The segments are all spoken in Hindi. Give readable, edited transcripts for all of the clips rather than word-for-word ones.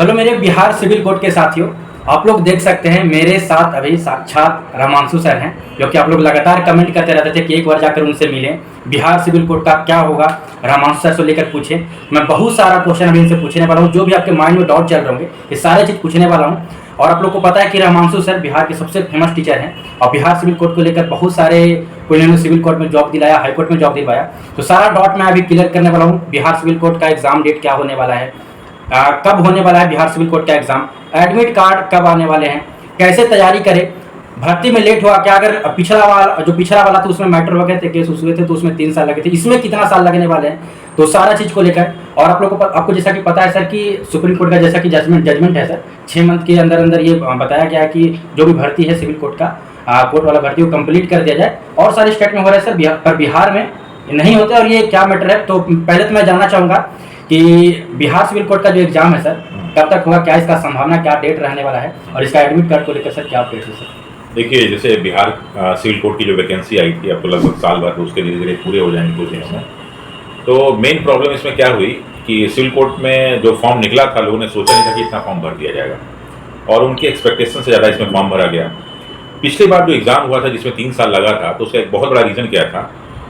हेलो मेरे बिहार सिविल कोड के साथियों, आप लोग देख सकते हैं मेरे साथ अभी साक्षात रामांशु सर हैं, जो कि आप लोग लगातार कमेंट करते रहते थे कि एक बार जाकर उनसे मिलें, बिहार सिविल कोड का क्या होगा रामांशु सर से लेकर पूछें। मैं बहुत सारा क्वेश्चन अभी इनसे पूछने वाला हूँ, जो भी आपके माइंड में डाउट चल रहे होंगे ये सारे चीज़ पूछने वाला हूँ। और आप लोग को पता है कि रामांशु सर बिहार के सबसे फेमस टीचर हैं और बिहार सिविल कोड को लेकर बहुत सारे कोई इन्होंने सिविल कोर्ट में जॉब दिलाया, हाई कोर्ट में जॉब दिलवाया। तो सारा डाउट मैं अभी क्लियर करने वाला हूँ। बिहार सिविल कोड का एग्जाम डेट क्या होने वाला है, कब होने वाला है बिहार सिविल कोड का एग्जाम, एडमिट कार्ड कब आने वाले हैं, कैसे तैयारी करें, भर्ती में लेट हुआ क्या, अगर पिछला वाला था उसमें मैटर हो गए थे, केस हुए थे तो उसमें 3 साल लगे थे, इसमें कितना साल लगने वाले हैं, तो सारा चीज़ को लेकर। और आप लोगों को आपको जैसा कि पता है सर कि सुप्रीम कोर्ट का जैसा कि जजमेंट है सर, 6 मंथ के अंदर अंदर ये बताया गया है कि जो भी भर्ती है सिविल कोर्ट का कोर्ट वाला भर्ती वो कंप्लीट कर दिया जाए। और सारे स्टेट में हो रहा है सर, पर बिहार में नहीं होता। और ये क्या मैटर है, तो पहले तो मैं जानना चाहूँगा कि बिहार सिविल कोड का जो एग्जाम है सर कब तक होगा, क्या इसका संभावना, क्या डेट रहने वाला है, और इसका एडमिट कार्ड को लेकर सर क्या अपडेट है सर? देखिए, जैसे बिहार सिविल कोड की जो वैकेंसी आई थी, अब तो लगभग साल भर तो उसके धीरे धीरे पूरे हो जाएंगे कुछ दिनों में। तो मेन प्रॉब्लम इसमें क्या हुई कि सिविल कोड में जो फॉर्म निकला था, लोगों ने सोचा नहीं था कि इतना फॉर्म भर दिया जाएगा, और उनकी एक्सपेक्टेशन से ज़्यादा इसमें फॉर्म भरा गया। पिछली बार जो एग्ज़ाम हुआ था जिसमें 3 साल लगा था, तो उसका एक बहुत बड़ा रीज़न क्या था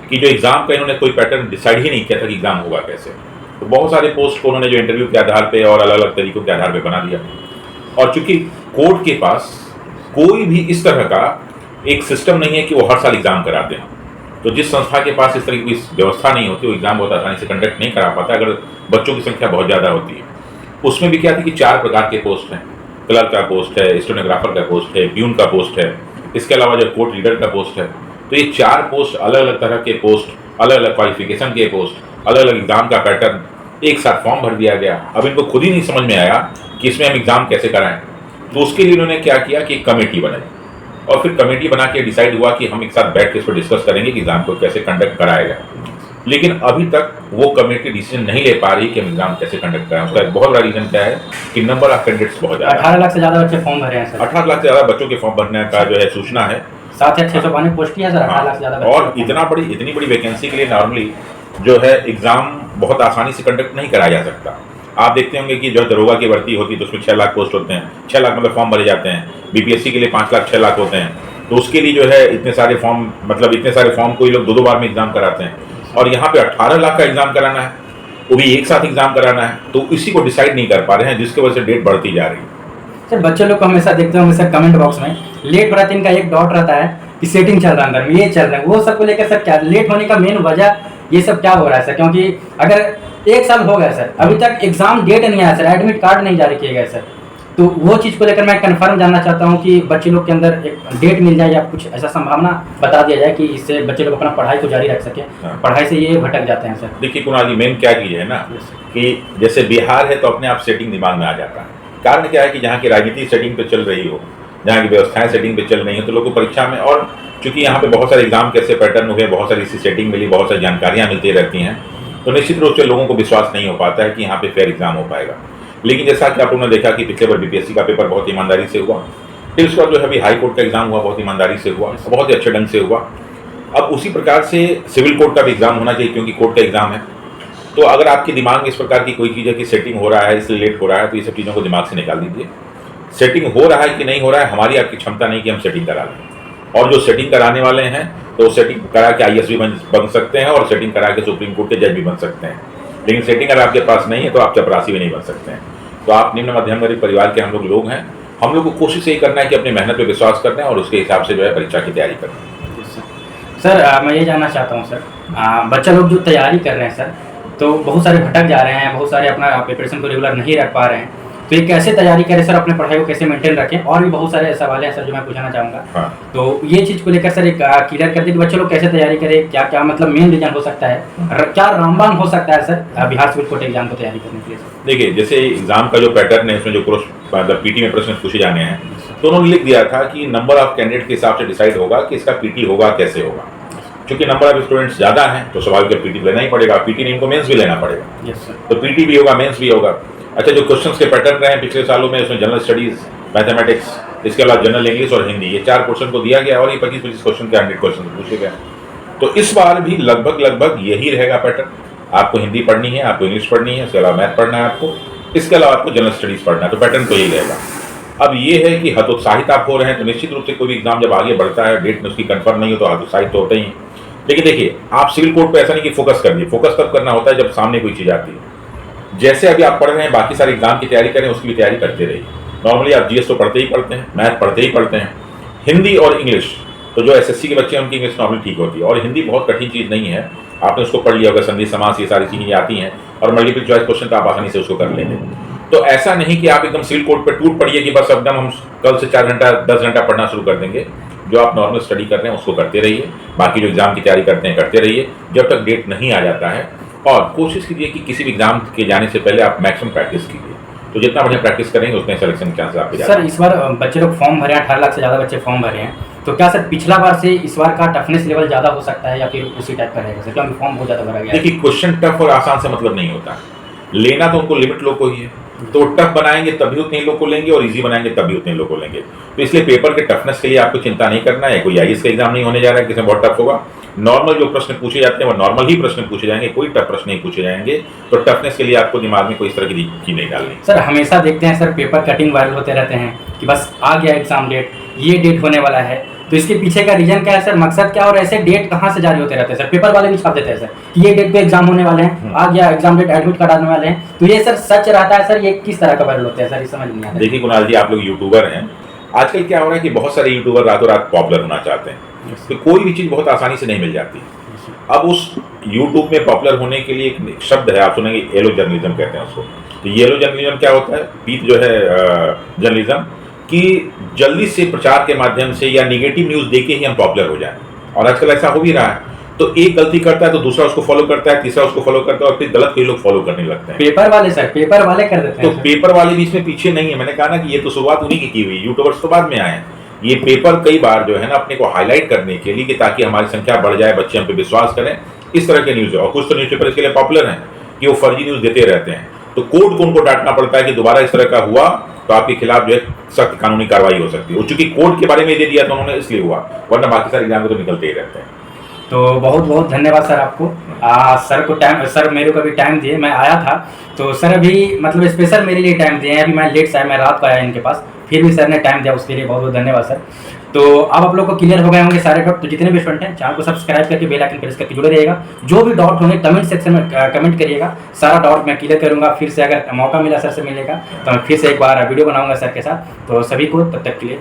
कि जो एग्ज़ाम का इन्होंने कोई पैटर्न डिसाइड ही नहीं किया था कि एग्ज़ाम होगा कैसे। तो बहुत सारे पोस्ट को उन्होंने जो इंटरव्यू के आधार पे और अलग अलग तरीकों के आधार पे बना दिया। और चूंकि कोर्ट के पास कोई भी इस तरह का एक सिस्टम नहीं है कि वो हर साल एग्ज़ाम कराते हैं, तो जिस संस्था के पास इस तरह की व्यवस्था नहीं होती वो एग्ज़ाम बहुत आसानी से कंडक्ट नहीं करा पाता अगर बच्चों की संख्या बहुत ज़्यादा होती है। उसमें भी क्या थी कि 4 प्रकार के पोस्ट हैं, क्लर्क का पोस्ट है, स्टेनोग्राफर का पोस्ट है, प्यून का पोस्ट है, इसके अलावा जो कोर्ट रीडर का पोस्ट है। तो ये 4 पोस्ट, अलग अलग तरह के पोस्ट, अलग अलग क्वालिफिकेशन के पोस्ट, अलग अलग एग्ज़ाम का पैटर्न, एक साथ फॉर्म भर दिया गया। अब इनको खुद ही नहीं समझ में आया कि इसमें हम एग्ज़ाम कैसे कराएं। तो उसके लिए इन्होंने क्या किया कि एक कमेटी बनाई, और फिर कमेटी बना के डिसाइड हुआ कि हम एक साथ बैठ के इस पर डिस्कस करेंगे कि एग्ज़ाम को कैसे कंडक्ट कराएगा। लेकिन अभी तक वो कमेटी डिसीजन नहीं ले पा रही कि हम एग्ज़ाम कैसे कंडक्ट कराएं। उसका एक बहुत बड़ा रीज़न क्या है कि नंबर ऑफ कैंडिडेट्स बहुत ज़्यादा, 18 लाख से ज़्यादा बच्चे फॉर्म भरे हैं सर। 18 लाख से ज़्यादा बच्चों के फॉर्म भरने का जो है सूचना है। 7,692 पोस्ट की है सर, 18 लाख से ज़्यादा। और इतनी बड़ी वैकेंसी के लिए नॉर्मली जो है एग्ज़ाम बहुत आसानी से कंडक्ट नहीं कराया जा सकता। आप देखते होंगे कि जो दरोगा की भर्ती होती है तो उसमें 6 लाख पोस्ट होते हैं, 6 लाख मतलब फॉर्म भरे जाते हैं। बीपीएससी के लिए 5 लाख 6 लाख होते हैं, तो उसके लिए जो है इतने सारे फॉर्म को ये लोग 2-2 बार में एग्जाम कराते हैं। और यहाँ पे 18 लाख का एग्जाम कराना है, वो भी एक साथ एग्जाम कराना है, तो इसी को डिसाइड नहीं कर पा रहे हैं, जिसकी वजह से डेट बढ़ती जा रही है। सर बच्चे लोग को हमेशा देखते हो हमेशा कमेंट बॉक्स में लेट भरा दिन का एक डाउट रहता है कि सेटिंग चल रहा है अंदर में, ये चल रहा है, वो सब को लेकर सर क्या लेट होने का मेन वजह ये सब क्या हो रहा है सर? क्योंकि अगर 1 साल हो गया सर, अभी तक एग्जाम डेट नहीं आया सर, एडमिट कार्ड नहीं जारी किए गए सर, तो वो चीज़ को लेकर मैं कंफर्म जानना चाहता हूँ कि बच्चे लोग के अंदर एक डेट मिल जाए या कुछ ऐसा संभावना बता दिया जाए कि इससे बच्चे लोग अपना पढ़ाई को जारी रख सकें। पढ़ाई से ये भटक जाते हैं सर। देखिए कुणाल जी, मेन क्या चीज़ है ना कि जैसे बिहार है तो अपने आप सेटिंग दिमाग में आ जाता है। कारण क्या है कि जहाँ की राजनीति सेटिंग पे चल रही हो, जहाँ की व्यवस्थाएं सेटिंग पे चल रही हैं, तो लोगों को परीक्षा में, और चूंकि यहाँ पे बहुत सारे एग्जाम कैसे पैटर्न हुए, बहुत सारी इसी सेटिंग मिली, बहुत सारी जानकारियाँ मिलती रहती हैं, तो निश्चित रूप से लोगों को विश्वास नहीं हो पाता है कि यहाँ पे फेयर एग्जाम हो पाएगा। लेकिन जैसा कि आप लोगों ने देखा कि पिछले बार बीपीएससी का पेपर बहुत ईमानदारी से हुआ, फिर उसके बाद जो है अभी हाई कोर्ट का एग्जाम हुआ, बहुत ईमानदारी से हुआ, बहुत ही अच्छे ढंग से हुआ। अब उसी प्रकार से सिविल कोर्ट का भी एग्जाम होना चाहिए, क्योंकि कोर्ट का एग्जाम है। तो अगर आपके दिमाग में इस प्रकार की कोई चीज़ है कि सेटिंग हो रहा है इसलिए लेट हो रहा है, तो ये सब चीज़ों को दिमाग से निकाल दीजिए। सेटिंग हो रहा है कि नहीं हो रहा है, हमारी आपकी क्षमता नहीं कि हम सेटिंग करा लें। और जो सेटिंग कराने वाले हैं तो सेटिंग करा के आईएएस भी बन सकते हैं, और सेटिंग करा के सुप्रीम कोर्ट के जज भी बन सकते हैं। लेकिन सेटिंग अगर आपके पास नहीं है तो आप चपरासी भी नहीं बन सकते हैं। तो आप निम्न मध्यम वर्ग परिवार के हम लोग हैं, हम लोग को कोशिश यही करना है कि अपनी मेहनत पे विश्वास करते हैं और उसके हिसाब से जो है परीक्षा की तैयारी करते हैं। सर मैं ये जानना चाहता हूँ सर, बच्चा लोग जो तैयारी कर रहे हैं सर, तो बहुत सारे भटक जा रहे हैं, बहुत सारे अपना प्रिपरेशन को रेगुलर नहीं रख पा रहे हैं, तो ये कैसे तैयारी करें सर, अपने पढ़ाई को कैसे मेंटेन रखें? और भी बहुत सारे सवाल हैं सर जो मैं पूछना चाहूँगा। हाँ। तो ये चीज़ को लेकर सर एक क्लियर कर दें कि बच्चे लोग कैसे तैयारी करें, क्या क्या मतलब मेन रीजन हो सकता है, क्या रामबाण हो सकता है sir Bihar civil court exam को तैयारी करने के लिए? देखिए, जैसे एग्जाम का जो पैटर्न है उसमें जो पीटी में प्रश्न पूछे जाने हैं, तो उन्होंने लिख दिया था कि नंबर ऑफ कैंडिडेट के हिसाब से डिसाइड होगा कि इसका पीटी होगा कैसे होगा। क्योंकि नंबर ऑफ स्टूडेंट्स ज़्यादा हैं तो स्वाभाविक पीटी लेना ही पड़ेगा, पीटी नहीं इनको मेंस भी लेना पड़ेगा। तो पीटी भी होगा, मेंस भी होगा। अच्छा, जो क्वेश्चंस के पैटर्न रहे हैं पिछले सालों में, उसमें जनरल स्टडीज़, मैथमेटिक्स, इसके अलावा जनरल इंग्लिश और हिंदी, ये 4 पोर्शन को दिया गया और ये 25-25 क्वेश्चन के 100 क्वेश्चन पूछे गए। तो इस बार भी लगभग यही रहेगा पैटर्न। आपको हिंदी पढ़नी है, आपको इंग्लिश पढ़नी है, उसके अलावा मैथ पढ़ना है आपको, इसके अलावा आपको जनरल स्टडीज़ पढ़ना है, तो पैटर्न तो यही रहेगा। अब ये है कि हतोत्साहित आप हो रहे हैं, तो निश्चित रूप से कोई भी एग्जाम जब आगे बढ़ता है, डेट में उसकी कंफर्म नहीं हो तो हतोत्साहित तो होते ही हैं। लेकिन देखिए, आप सिविल कोड पे ऐसा नहीं कि फोकस कर दिए, फोकस तब करना होता है जब सामने कोई चीज़ आती है। जैसे अभी आप पढ़ रहे हैं, बाकी सारे एग्जाम की तैयारी करें, उसकी भी तैयारी करते रहिए। नॉर्मली आप जीएस तो पढ़ते ही पढ़ते हैं, मैथ पढ़ते ही पढ़ते हैं, हिंदी और इंग्लिश तो जो एसएससी के बच्चे हैं उनकी इंग्लिश नॉर्मली ठीक होती है, और हिंदी बहुत कठिन चीज़ नहीं है, आपने उसको पढ़ लिया होगा, संधि समास ये सारी चीज़ें आती हैं, और मल्टीपल चॉइस क्वेश्चन तो आप आसानी से उसको कर लेंगे। तो ऐसा नहीं कि आप एकदम सिविल कोड पे टूट पड़िए कि बस एकदम हम कल से 4 घंटा 10 घंटा पढ़ना शुरू कर देंगे। जो आप नॉर्मल स्टडी कर रहे हैं उसको करते रहिए, बाकी जो एग्जाम की तैयारी करते हैं करते रहिए जब तक डेट नहीं आ जाता है, और कोशिश कीजिए कि किसी भी एग्जाम के जाने से पहले आप मैक्सिमम प्रैक्टिस कीजिए। तो जितना बढ़िया प्रैक्टिस करेंगे उतने सिलेक्शन के चांसेस आपके सर इस बार बच्चे लोग फॉर्म भरे हैं, 18 लाख से ज़्यादा बच्चे फॉर्म भरे हैं, तो क्या सर पिछला बार से इस बार का टफनेस लेवल ज़्यादा हो सकता है या फिर उसी टाइप का रहेगा सर, क्योंकि फॉर्म बहुत ज़्यादा भरा गया है? देखिए, क्वेश्चन टफ और आसान से मतलब नहीं होता, लेना तो उनको लिमिट लोग को ही है, तो टफ बनाएंगे तभी उतने लोग को लेंगे और इजी बनाएंगे तभी उतने लोग को लेंगे। तो इसलिए पेपर के टफनेस के लिए आपको चिंता नहीं करना है। कोई आईएएस का एग्जाम नहीं होने जा रहा है किसमें बहुत टफ होगा, नॉर्मल जो प्रश्न पूछे जाते हैं वो नॉर्मल ही प्रश्न पूछे जाएंगे, कोई टफ प्रश्न नहीं पूछे जाएंगे। तो टफनेस के लिए आपको दिमाग में कोई इस तरह की चीज नहीं डालनी। सर हमेशा देखते हैं सर पेपर कटिंग वायरल होते रहते हैं कि बस आ गया एग्जाम डेट, ये डेट होने वाला है, तो इसके पीछे का रीजन क्या है सर, मकसद क्या, और ऐसे डेट कहाँ से जारी होते रहते हैं सर? पेपर वाले भी छाप देते हैं सर कि ये डेट पे एग्जाम होने वाले हैं, आ गया एग्जाम डेट, एडमिट कार्ड आने वाले हैं, तो ये सर सच रहता है सर? ये किस तरह का वायरल होते हैं सर, ये समझ नहीं आता। देखिए कुणाल जी, आप लोग यूट्यूबर हैं, आजकल क्या हो रहा है कि बहुत सारे यूट्यूबर रातों रात पॉपुलर होना चाहते हैं, तो कोई भी चीज़ बहुत आसानी से नहीं मिल जाती। अब उस यूट्यूब में पॉपुलर होने के लिए एक शब्द है, आप सुनेंगे येलो जर्नलिज्म कहते हैं उसको। तो येलो जर्नलिज्म क्या होता है, पीत जो है जर्नलिज्म, कि जल्दी से प्रचार के माध्यम से या निगेटिव न्यूज़ देके ही हम पॉपुलर हो जाएं, और आजकल ऐसा हो भी रहा है। तो एक गलती करता है तो दूसरा उसको फॉलो करता है, तीसरा उसको फॉलो करता है, और फिर गलत कई लोग फॉलो करने लगते हैं। पेपर वाले सर, पेपर वाले कर देते हैं। तो पेपर वाले भी इसमें पीछे नहीं है, मैंने कहा ना कि ये तो शुरुआत उन्हीं की हुई, यूट्यूबर्स तो बाद में आए हैं। ये पेपर कई बार जो है ना अपने को हाईलाइट करने के लिए कि ताकि हमारी संख्या बढ़ जाए, बच्चे हम पे विश्वास करें, इस तरह के न्यूज़ है। और कुछ तो न्यूज़पेपर इसके लिए पॉपुलर हैं कि वो फर्जी न्यूज़ देते रहते हैं, तो कोर्ट को उनको डांटना पड़ता है कि दोबारा इस तरह का हुआ तो आपके खिलाफ जो है सख्त कानूनी कार्रवाई हो सकती है। चूंकि कोर्ट के बारे में दे दिया तो उन्होंने इसलिए हुआ, वरना बाकी सारे एग्जाम तो निकलते ही रहते हैं। तो बहुत बहुत धन्यवाद सर आपको। सर को टाइम, सर मेरे को भी टाइम दिए, मैं आया था तो सर अभी मतलब स्पेशल मेरे लिए टाइम दिए हैं। अभी मैं लेट से आया, मैं रात को आया इनके पास, फिर भी सर ने टाइम दिया, उसके लिए बहुत बहुत धन्यवाद सर। तो अब आप लोग को क्लियर हो गए होंगे सारे डाउट, तो जितने भी स्टूडेंट हैं चैनल को सब्सक्राइब करके बेल आइकन प्रेस करके जुड़े रहिएगा। जो भी डाउट होंगे कमेंट सेक्शन में कमेंट करिएगा, सारा डाउट मैं क्लियर करूँगा। फिर से अगर मौका मिला सर से मिलेगा तो मैं फिर से एक बार वीडियो बनाऊँगा सर के साथ। तो सभी को तब तक के लिए